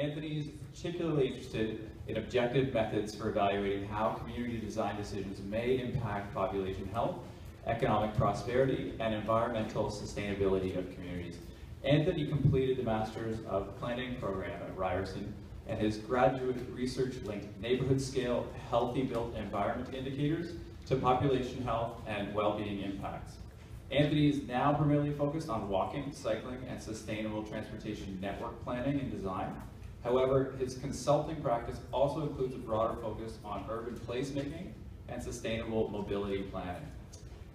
Anthony is particularly interested in objective methods for evaluating how community design decisions may impact population health, economic prosperity, and environmental sustainability of communities. Anthony completed the Masters of Planning program at Ryerson, and his graduate research linked neighborhood-scale healthy built environment indicators to population health and well-being impacts. Anthony is now primarily focused on walking, cycling, and sustainable transportation network planning and design. However, his consulting practice also includes a broader focus on urban placemaking and sustainable mobility planning.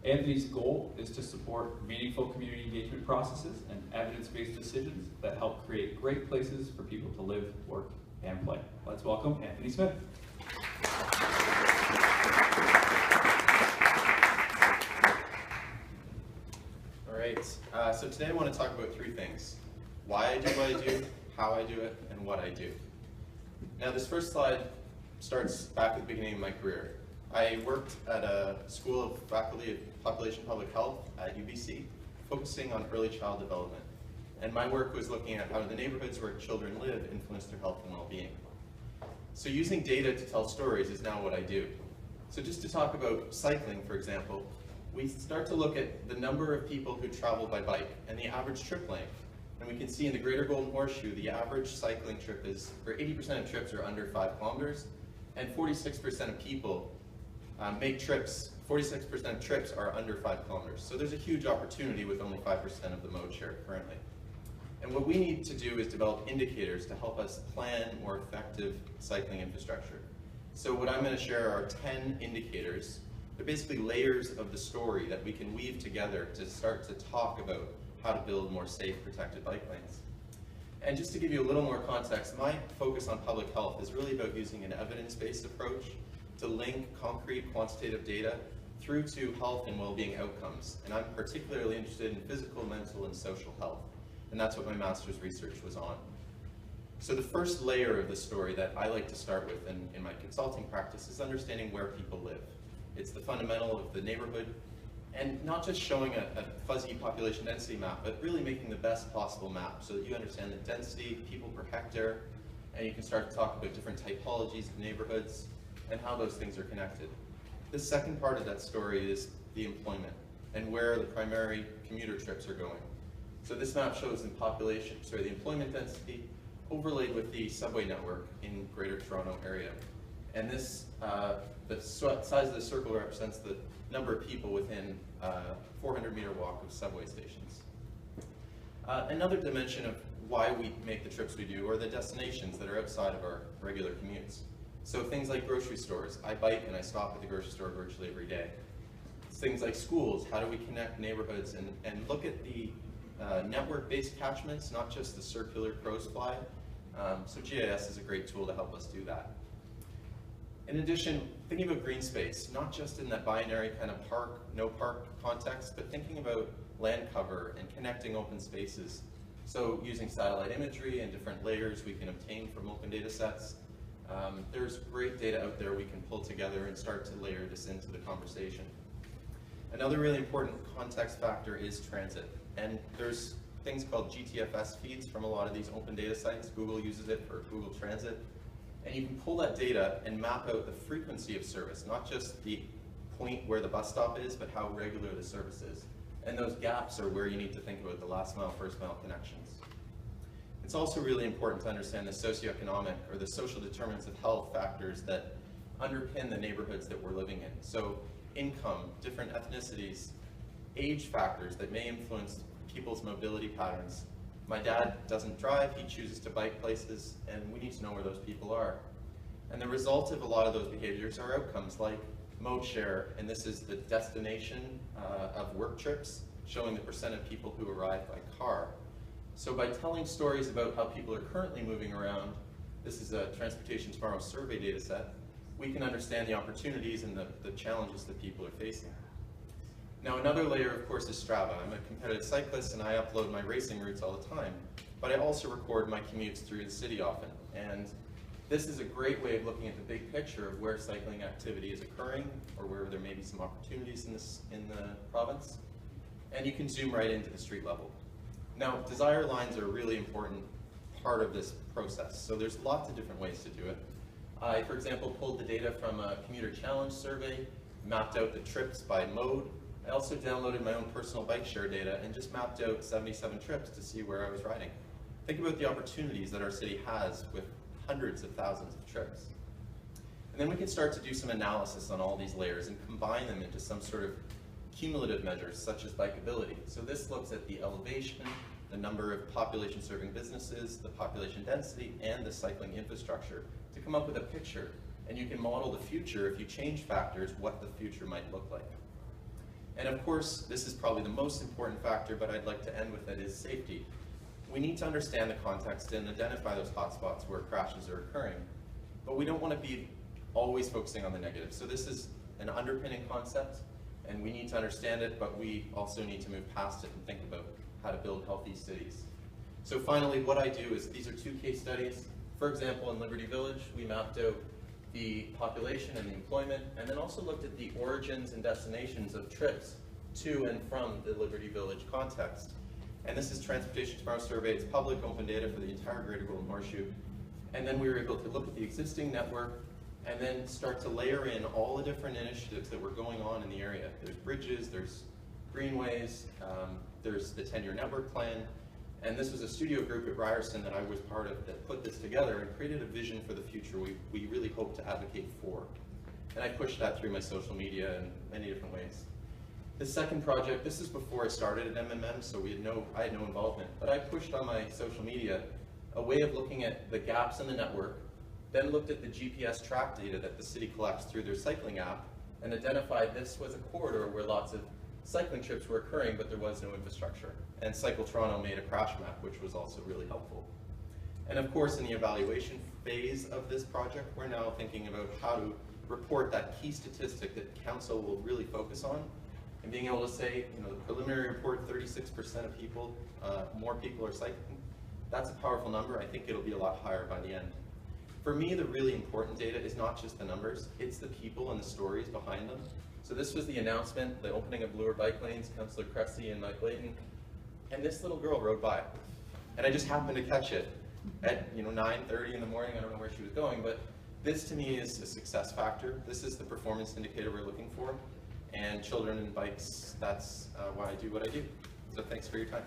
Anthony's goal is to support meaningful community engagement processes and evidence-based decisions that help create great places for people to live, work, and play. Let's welcome Anthony Smith. All right, so today I want to talk about three things: why I do what I do, how I do it, and what I do. Now, this first slide starts back at the beginning of my career. I worked at a School of Faculty of Population Public Health at UBC, focusing on early child development. And my work was looking at how the neighborhoods where children live influence their health and well-being. So using data to tell stories is now what I do. So just to talk about cycling, for example, we start to look at the number of people who travel by bike and the average trip length. And we can see in the Greater Golden Horseshoe, the average cycling trip is, or 80% of trips are under 5 kilometers, and 46% of people make trips, 46% of trips are under 5 kilometers. So there's a huge opportunity with only 5% of the mode share currently. And what we need to do is develop indicators to help us plan more effective cycling infrastructure. So what I'm going to share are 10 indicators. They're basically layers of the story that we can weave together to start to talk about how to build more safe, protected bike lanes. And just to give you a little more context, my focus on public health is really about using an evidence-based approach to link concrete quantitative data through to health and well-being outcomes. And I'm particularly interested in physical, mental, and social health. And that's what my master's research was on. So the first layer of the story that I like to start with in my consulting practice is understanding where people live. It's the fundamental of the neighborhood, and not just showing a fuzzy population density map, but really making the best possible map so that you understand the density, people per hectare, and you can start to talk about different typologies of neighborhoods and how those things are connected. The second part of that story is the employment and where the primary commuter trips are going. So this map shows the the employment density overlaid with the subway network in Greater Toronto area. And this, the size of the circle represents the number of people within 400-meter walk of subway stations. Another dimension of why we make the trips we do are the destinations that are outside of our regular commutes. So things like grocery stores. I bike and I stop at the grocery store virtually every day. Things like schools. How do we connect neighborhoods and look at the network-based catchments, not just the circular crow's fly. So GIS is a great tool to help us do that. In addition, thinking about green space, not just in that binary kind of park, no park context, but thinking about land cover and connecting open spaces. So using satellite imagery and different layers we can obtain from open data sets. There's great data out there we can pull together and start to layer this into the conversation. Another really important context factor is transit. And there's things called GTFS feeds from a lot of these open data sites. Google uses it for Google Transit. And you can pull that data and map out the frequency of service, not just the point where the bus stop is, but how regular the service is. And those gaps are where you need to think about the last mile, first mile connections. It's also really important to understand the socioeconomic or the social determinants of health factors that underpin the neighborhoods that we're living in. So income, different ethnicities, age factors that may influence people's mobility patterns. My dad doesn't drive, he chooses to bike places, and we need to know where those people are. And the result of a lot of those behaviors are outcomes like mode share, and this is the destination of work trips, showing the percent of people who arrive by car. So by telling stories about how people are currently moving around, this is a Transportation Tomorrow survey data set, we can understand the opportunities and the challenges that people are facing. Now another layer, of course, is Strava. I'm a competitive cyclist and I upload my racing routes all the time, but I also record my commutes through the city often. And this is a great way of looking at the big picture of where cycling activity is occurring or where there may be some opportunities in the province. And you can zoom right into the street level. Now, desire lines are a really important part of this process. So there's lots of different ways to do it. I, for example, pulled the data from a commuter challenge survey, mapped out the trips by mode. I also downloaded my own personal bike share data and just mapped out 77 trips to see where I was riding. Think about the opportunities that our city has with hundreds of thousands of trips. And then we can start to do some analysis on all these layers and combine them into some sort of cumulative measures such as bikeability. So this looks at the elevation, the number of population serving businesses, the population density, and the cycling infrastructure to come up with a picture. And you can model the future if you change factors, what the future might look like. And of course, this is probably the most important factor, but I'd like to end with it, is safety. We need to understand the context and identify those hotspots where crashes are occurring, but we don't want to be always focusing on the negative. So this is an underpinning concept, and we need to understand it, but we also need to move past it and think about how to build healthy cities. So finally, what I do is, these are 2 case studies. For example, in Liberty Village, we mapped out the population and the employment, and then also looked at the origins and destinations of trips to and from the Liberty Village context. And this is Transportation Tomorrow Survey. It's public open data for the entire Greater Golden Horseshoe. And then we were able to look at the existing network and then start to layer in all the different initiatives that were going on in the area. There's bridges, there's greenways, there's the 10-year network plan, and this was a studio group at Ryerson that I was part of that put this together and created a vision for the future we really hope to advocate for. And I pushed that through my social media in many different ways. The second project, this is before I started at MMM, so I had no involvement, but I pushed on my social media a way of looking at the gaps in the network, then looked at the GPS track data that the city collects through their cycling app, and identified this was a corridor where lots of cycling trips were occurring, but there was no infrastructure. And Cycle Toronto made a crash map, which was also really helpful. And of course, in the evaluation phase of this project, we're now thinking about how to report that key statistic that council will really focus on, and being able to say, the preliminary report, 36% of people, more people are cycling. That's a powerful number. I think it'll be a lot higher by the end. For me, the really important data is not just the numbers, it's the people and the stories behind them. So this was the announcement, the opening of BLOOR bike lanes, Councillor Cressy and Mike Layton, and this little girl rode by. And I just happened to catch it at 9:30 in the morning. I don't know where she was going, but this to me is a success factor. This is the performance indicator we're looking for. And children and bikes, that's why I do what I do. So thanks for your time.